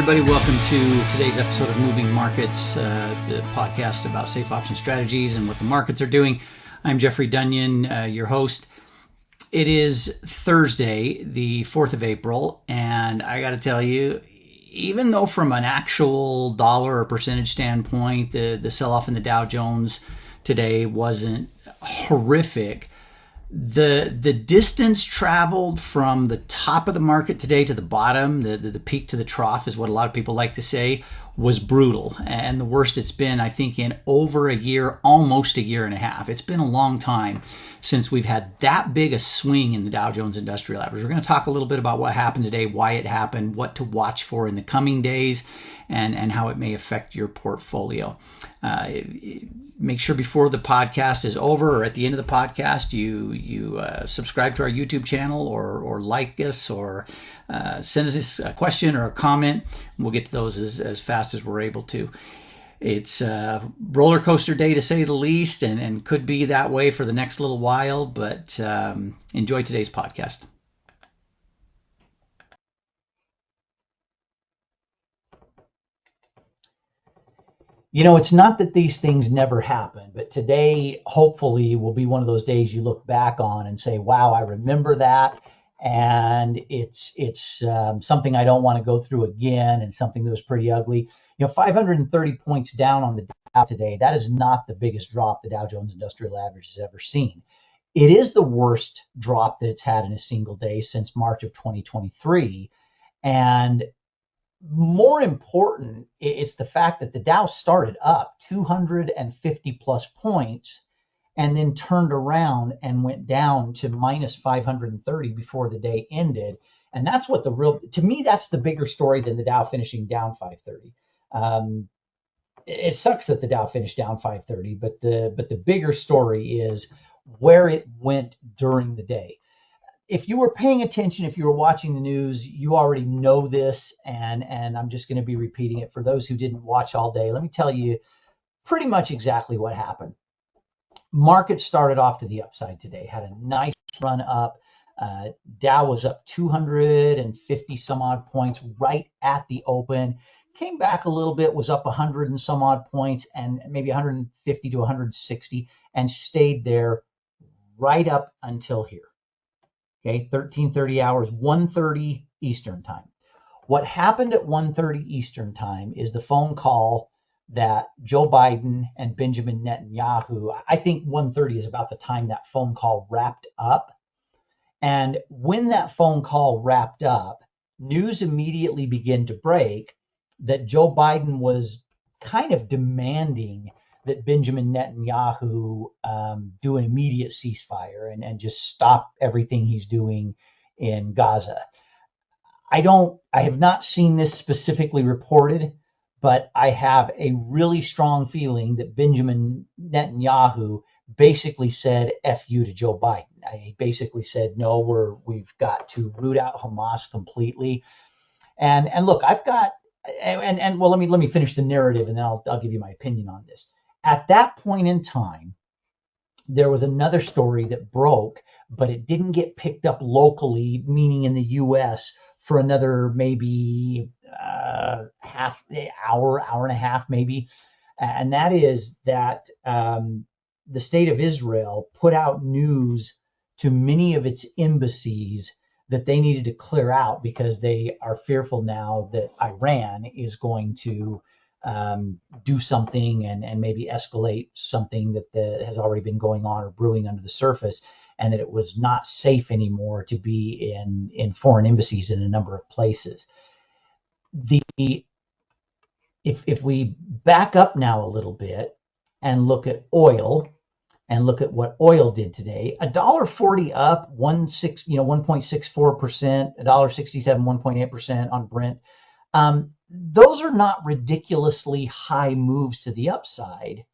everybody. Welcome to today's episode of Moving Markets, the podcast about safe option strategies and what the markets are doing. I'm Jeffrey Dunyan, your host. It is Thursday, the 4th of April, and I got to tell you, even though from an actual dollar or percentage standpoint, the sell-off in the Dow Jones today wasn't horrific, the distance traveled from the top of the market today to the bottom, the peak to the trough is what a lot of people like to say, was brutal. And the worst it's been, I think, in over a year, almost a year and a half. It's been a long time since we've had that big a swing in the Dow Jones Industrial Average. We're going to talk a little bit about what happened today, why it happened, what to watch for in the coming days, and how it may affect your portfolio. Make sure before the podcast is over or at the end of the podcast, you subscribe to our YouTube channel or like us or send us a question or a comment. We'll get to those as fast as we're able to. It's a roller coaster day to say the least, and could be that way for the next little while, but enjoy today's podcast. You know, it's not that these things never happen, but today hopefully will be one of those days you look back on and say, wow, I remember that. And it's something I don't want to go through again, and something that was pretty ugly. You know, 530 points down on the Dow today. That is not the biggest drop the Dow Jones Industrial Average has ever seen. It is the worst drop that it's had in a single day since March of 2023. And more important, it's the fact that the Dow started up 250 plus points and then turned around and went down to minus 530 before the day ended. And that's what to me, that's the bigger story than the Dow finishing down 530. It sucks that the Dow finished down 530, but the bigger story is where it went during the day. If you were paying attention, if you were watching the news, you already know this, and I'm just going to be repeating it for those who didn't watch all day. Let me tell you pretty much exactly what happened. Market started off to the upside today, had a nice run up. Dow was up 250 some odd points right at the open. Came back a little bit, was up 100 and some odd points, and maybe 150 to 160, and stayed there right up until here. Okay, 1330 hours, 1:30 Eastern time. What happened at 1:30 Eastern time is the phone call that Joe Biden and Benjamin Netanyahu, I think 1:30 is about the time that phone call wrapped up. And when that phone call wrapped up, news immediately began to break that Joe Biden was kind of demanding that Benjamin Netanyahu do an immediate ceasefire and just stop everything he's doing in Gaza. I have not seen this specifically reported, but I have a really strong feeling that Benjamin Netanyahu basically said F you to Joe Biden. He basically said, no, we've got to root out Hamas completely. And look, I've got, well, let me finish the narrative, and then I'll give you my opinion on this. At that point in time, there was another story that broke, but it didn't get picked up locally, meaning in the U.S., for another maybe half hour and a half, maybe. And that is that the state of Israel put out news to many of its embassies that they needed to clear out because they are fearful now that Iran is going to do something and maybe escalate something that has already been going on or brewing under the surface, and that it was not safe anymore to be in foreign embassies in a number of places. If we back up now a little bit and look at oil and look at what oil did today, $1.40 up, 1.64%, $1.67, 1.8% on Brent. Those are not ridiculously high moves to the upside,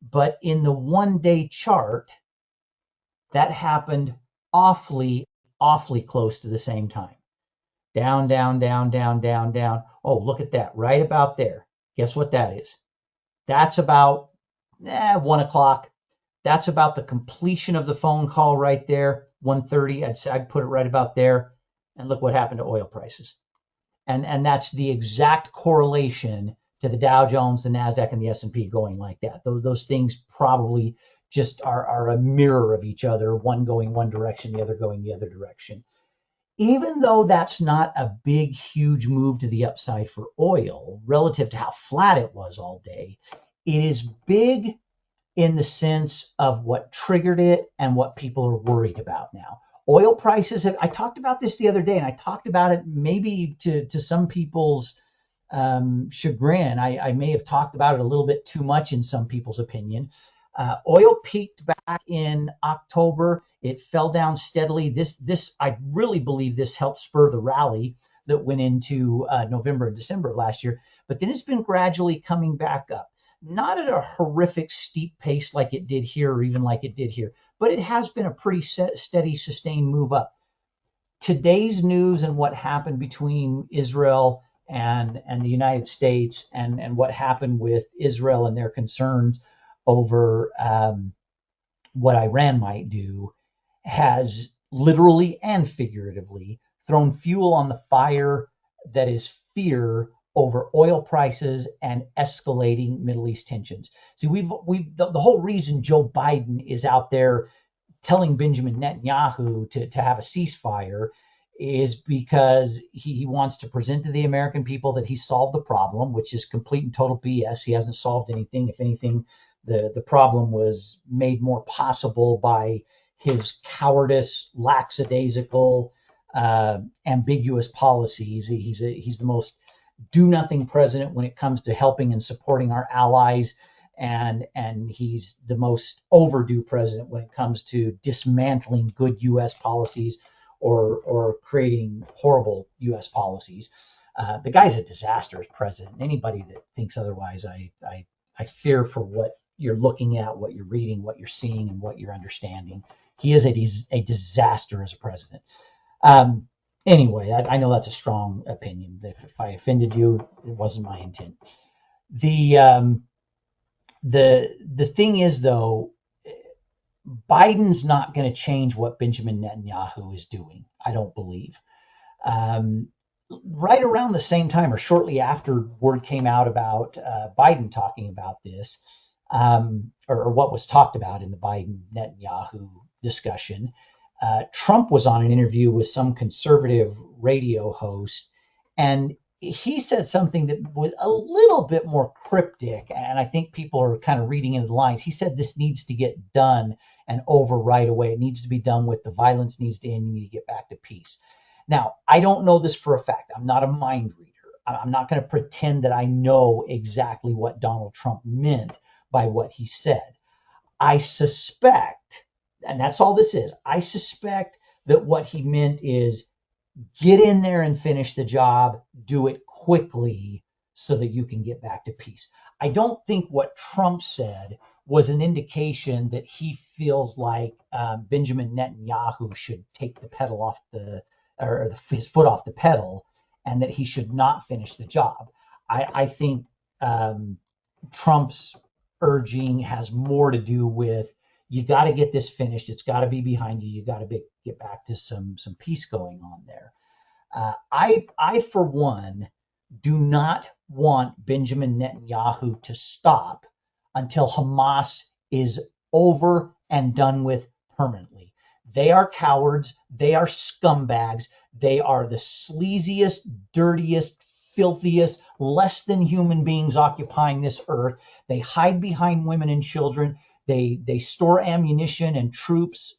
but in the one-day chart, that happened awfully close to the same time. Down, down, down, down, down, down. Oh, look at that, right about there. Guess what that is? That's about 1 o'clock. That's about the completion of the phone call right there, 1:30. I'd put it right about there. And look what happened to oil prices. And that's the exact correlation to the Dow Jones, the Nasdaq, and the S&P going like that. Those things probably just are a mirror of each other, one going one direction, the other going the other direction. Even though that's not a big, huge move to the upside for oil relative to how flat it was all day, it is big in the sense of what triggered it and what people are worried about now. Oil prices I talked about this the other day, and I talked about it maybe to some people's chagrin. I may have talked about it a little bit too much in some people's opinion. Oil peaked back in October. It fell down steadily. This I really believe this helped spur the rally that went into November and December of last year. But then it's been gradually coming back up. Not at a horrific steep pace like it did here, or even like it did here, but it has been a pretty steady, sustained move up. Today's news and what happened between Israel and the United States, and what happened with Israel and their concerns over what Iran might do, has literally and figuratively thrown fuel on the fire that is fear over oil prices and escalating Middle East tensions. See, the whole reason Joe Biden is out there telling Benjamin Netanyahu to have a ceasefire is because he wants to present to the American people that he solved the problem, which is complete and total BS. He hasn't solved anything. If anything, the problem was made more possible by his cowardice, lackadaisical, ambiguous policies. He's the most do-nothing president when it comes to helping and supporting our allies, and he's the most overdue president when it comes to dismantling good U.S. policies or creating horrible U.S. policies. The guy's a disaster as president. Anybody that thinks otherwise, I fear for what you're looking at, what you're reading, what you're seeing, and what you're understanding. He is a disaster as a president. Anyway, I know that's a strong opinion. If I offended you, it wasn't my intent. The thing is, though, Biden's not going to change what Benjamin Netanyahu is doing, I don't believe. Right around the same time, or shortly after word came out about Biden talking about this, or what was talked about in the Biden-Netanyahu discussion, Trump was on an interview with some conservative radio host, and he said something that was a little bit more cryptic, and I think people are kind of reading into the lines. He said this needs to get done and over right away. It needs to be done with. The violence needs to end. You need to get back to peace. Now, I don't know this for a fact. I'm not a mind reader. I'm not going to pretend that I know exactly what Donald Trump meant by what he said. I suspect, and that's all this is, I suspect that what he meant is get in there and finish the job, do it quickly so that you can get back to peace. I don't think what Trump said was an indication that he feels like Benjamin Netanyahu should take the pedal off his foot off the pedal, and that he should not finish the job. I think Trump's urging has more to do with, you got to get this finished. It's got to be behind you. You got to get back to some peace going on there. I for one do not want Benjamin Netanyahu to stop until Hamas is over and done with permanently. They are cowards. They are scumbags. They are the sleaziest, dirtiest, filthiest, less than human beings occupying this earth. They hide behind women and children. They store ammunition and troops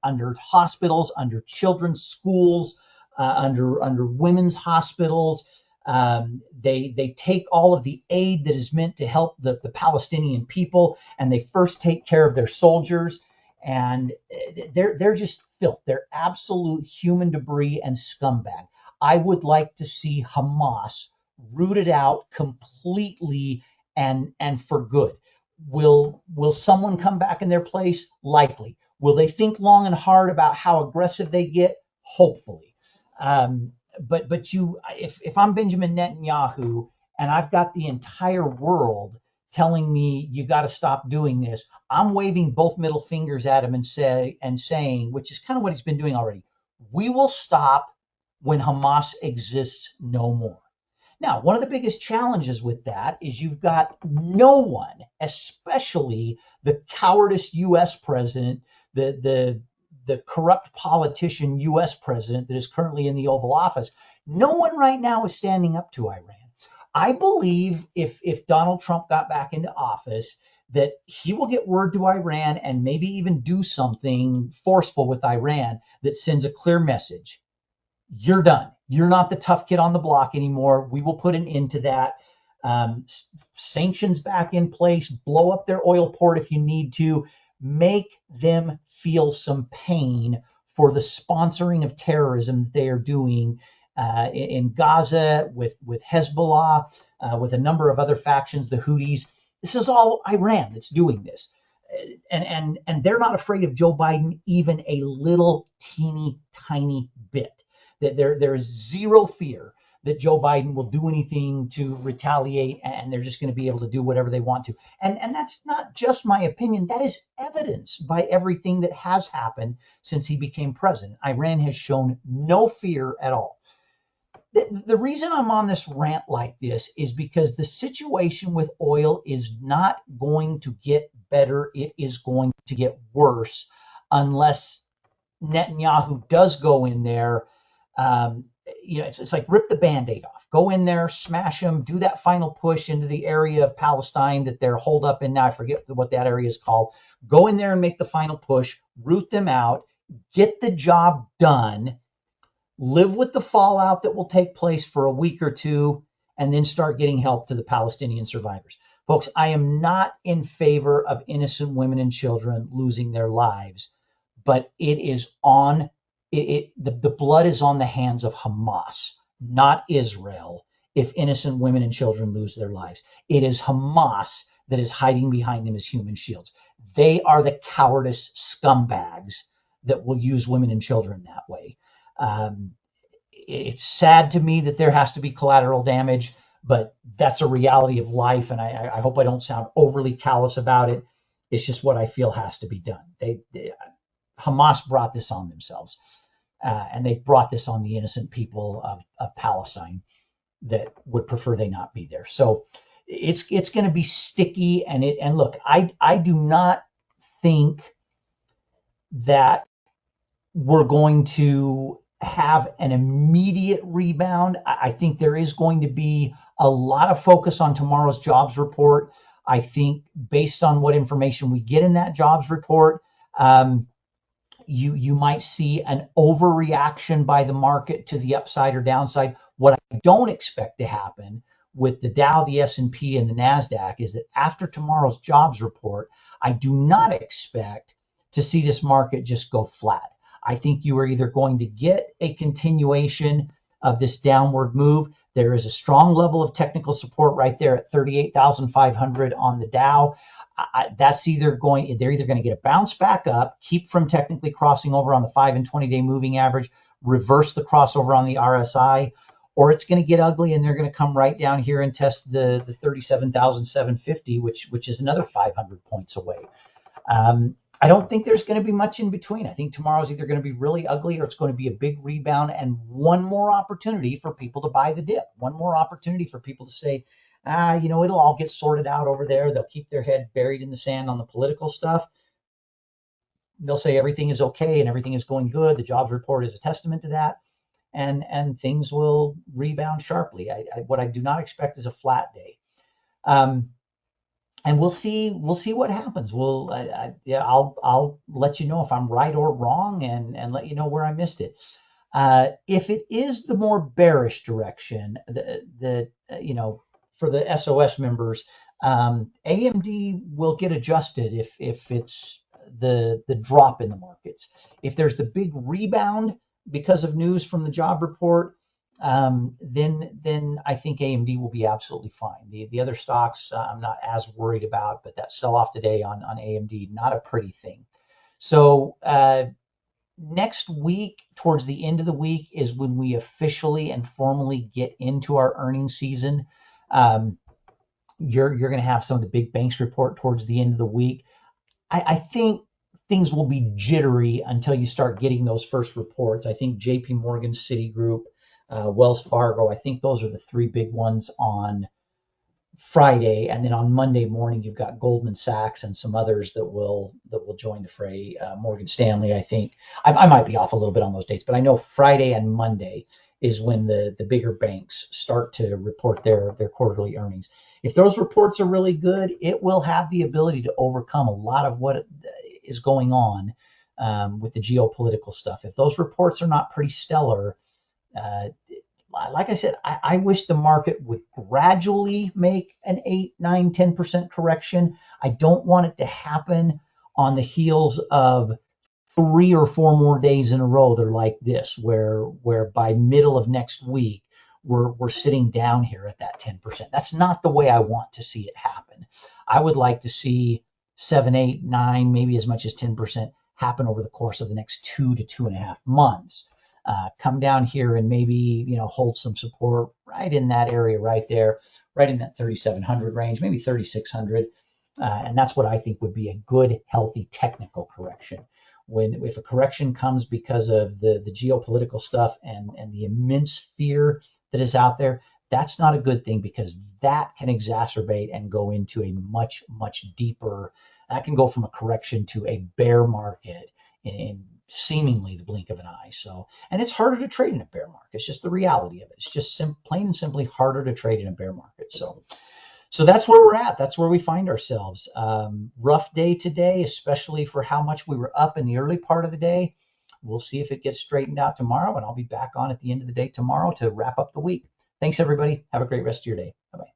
under hospitals, under children's schools, under women's hospitals. They take all of the aid that is meant to help the Palestinian people, and they first take care of their soldiers. And they're just filth. They're absolute human debris and scumbag. I would like to see Hamas rooted out completely and for good. Will someone come back in their place? Likely. Will they think long and hard about how aggressive they get? Hopefully. But if I'm Benjamin Netanyahu and I've got the entire world telling me you got to stop doing this, I'm waving both middle fingers at him and saying, which is kind of what he's been doing already, we will stop when Hamas exists no more. Now, one of the biggest challenges with that is you've got no one, especially the cowardice U.S. president, the corrupt politician U.S. president that is currently in the Oval Office. No one right now is standing up to Iran. I believe if Donald Trump got back into office, that he will get word to Iran and maybe even do something forceful with Iran that sends a clear message. You're done. You're not the tough kid on the block anymore. We will put an end to that. Sanctions back in place. Blow up their oil port if you need to. Make them feel some pain for the sponsoring of terrorism they are doing in Gaza with Hezbollah, with a number of other factions, the Houthis. This is all Iran that's doing this. And they're not afraid of Joe Biden even a little teeny tiny bit. That there's zero fear that Joe Biden will do anything to retaliate, and they're just going to be able to do whatever they want to. And that's not just my opinion. That is evidenced by everything that has happened since he became president. Iran has shown no fear at all. The reason I'm on this rant like this is because the situation with oil is not going to get better. It is going to get worse unless Netanyahu does go in there. It's like rip the Band-Aid off. Go in there, smash them, do that final push into the area of Palestine that they're holed up in now. I forget what that area is called. Go in there and make the final push, root them out, get the job done, live with the fallout that will take place for a week or two, and then start getting help to the Palestinian survivors. Folks, I am not in favor of innocent women and children losing their lives, but it is on the blood is on the hands of Hamas, not Israel, if innocent women and children lose their lives. It is Hamas that is hiding behind them as human shields. They are the cowardice scumbags that will use women and children that way. It's sad to me that there has to be collateral damage, but that's a reality of life, and I hope I don't sound overly callous about it. It's just what I feel has to be done. Hamas brought this on themselves. And they've brought this on the innocent people of Palestine that would prefer they not be there. So it's going to be sticky. And look, I do not think that we're going to have an immediate rebound. I think there is going to be a lot of focus on tomorrow's jobs report. I think based on what information we get in that jobs report, you might see an overreaction by the market to the upside or downside. What I don't expect to happen with the Dow, the S&P, and the NASDAQ is that after tomorrow's jobs report, I do not expect to see this market just go flat. I think you are either going to get a continuation of this downward move. There is a strong level of technical support right there at 38,500 on the Dow. That's they're either going to get a bounce back up, keep from technically crossing over on the 5 and 20-day moving average, reverse the crossover on the RSI, or it's going to get ugly and they're going to come right down here and test the 37,750, which is another 500 points away. I don't think there's going to be much in between. I think tomorrow's either going to be really ugly or it's going to be a big rebound and one more opportunity for people to buy the dip, one more opportunity for people to say, it'll all get sorted out over there. They'll keep their head buried in the sand on the political stuff. They'll say everything is okay and everything is going good. The jobs report is a testament to that. And things will rebound sharply. What I do not expect is a flat day. And we'll see what happens. I'll let you know if I'm right or wrong and let you know where I missed it. If it is the more bearish direction, for the SOS members, AMD will get adjusted if it's the drop in the markets. If there's the big rebound because of news from the job report, then I think AMD will be absolutely fine. The other stocks I'm not as worried about, but that sell-off today on AMD, not a pretty thing. So next week, towards the end of the week, is when we officially and formally get into our earnings season. You're going to have some of the big banks report towards the end of the week. I think things will be jittery until you start getting those first reports. I think JP Morgan, Citigroup, Wells Fargo. I think those are the three big ones on Friday, and then on Monday morning you've got Goldman Sachs and some others that will join the fray. Morgan Stanley, I think. I might be off a little bit on those dates, but I know Friday and Monday is when the bigger banks start to report their quarterly earnings. If those reports are really good, it will have the ability to overcome a lot of what is going on with the geopolitical stuff. If those reports are not pretty stellar, uh, like I said, I wish the market would gradually make an 8, 9, 10% correction. I don't want it to happen on the heels of 3 or 4 more days in a row. They're like this, where by middle of next week, we're sitting down here at that 10%. That's not the way I want to see it happen. I would like to see 7, 8, 9, maybe as much as 10% happen over the course of the next 2 to 2.5 months. Come down here and maybe hold some support right in that area right there, right in that 3,700 range, maybe 3,600, and that's what I think would be a good, healthy technical correction. If a correction comes because of the geopolitical stuff and the immense fear that is out there, that's not a good thing, because that can exacerbate and go into a much, much deeper. That can go from a correction to a bear market in seemingly the blink of an eye. So, and it's harder to trade in a bear market. It's just the reality of it. It's just plain and simply harder to trade in a bear market. So that's where we're at. That's where we find ourselves. Rough day today, especially for how much we were up in the early part of the day. We'll see if it gets straightened out tomorrow, and I'll be back on at the end of the day tomorrow to wrap up the week. Thanks, everybody. Have a great rest of your day. Bye-bye.